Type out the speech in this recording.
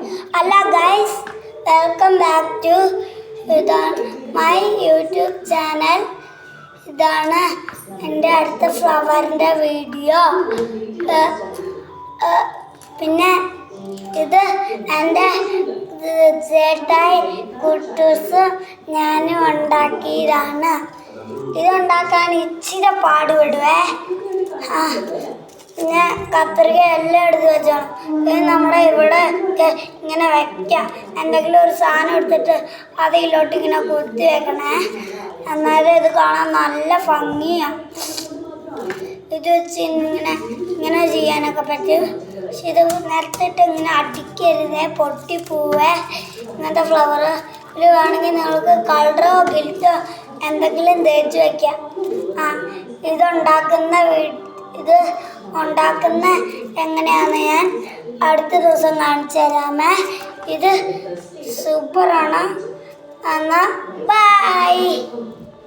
Hello guys, welcome back to my YouTube channel. ഇതാണ് എൻ്റെ അടുത്ത ഫ്ലവറിൻ്റെ വീഡിയോ. പിന്നെ ഇത് എൻ്റെ ചേട്ടായി കുട്ടൂസ് ഞാനും ഉണ്ടാക്കിയതാണ്. ഇതുണ്ടാക്കാൻ ഇച്ചിരി പാടുപെടുവേ. പിന്നെ കത്രിക എല്ലാം എടുത്ത് വെച്ചോണം. ഇത് നമ്മുടെ ഇവിടെ ഇങ്ങനെ വെക്കാം. എന്തെങ്കിലും ഒരു സാധനം എടുത്തിട്ട് അതിലോട്ട് ഇങ്ങനെ കുത്തി വെക്കണേ. എന്നാലും ഇത് കാണാൻ നല്ല ഭംഗിയാണ്. ഇത് വെച്ച് ഇങ്ങനെ ചെയ്യാനൊക്കെ പറ്റും. പക്ഷെ ഇത് നിലത്തിട്ട് ഇങ്ങനെ അടിക്കരുതേ, പൊട്ടിപ്പോവേ. ഇങ്ങനത്തെ ഫ്ലവർ ഇതിൽ വേണമെങ്കിൽ നിങ്ങൾക്ക് കളറോ ഗിൽറ്റോ എന്തെങ്കിലും തേച്ച് വയ്ക്കാം. ഇത് ഉണ്ടാക്കുന്ന എങ്ങനെയാണെന്ന് ഞാൻ അടുത്ത ദിവസം കാണിച്ചു തരാമേ. ഇത് സൂപ്പറാണ്. എന്നാൽ ബൈ.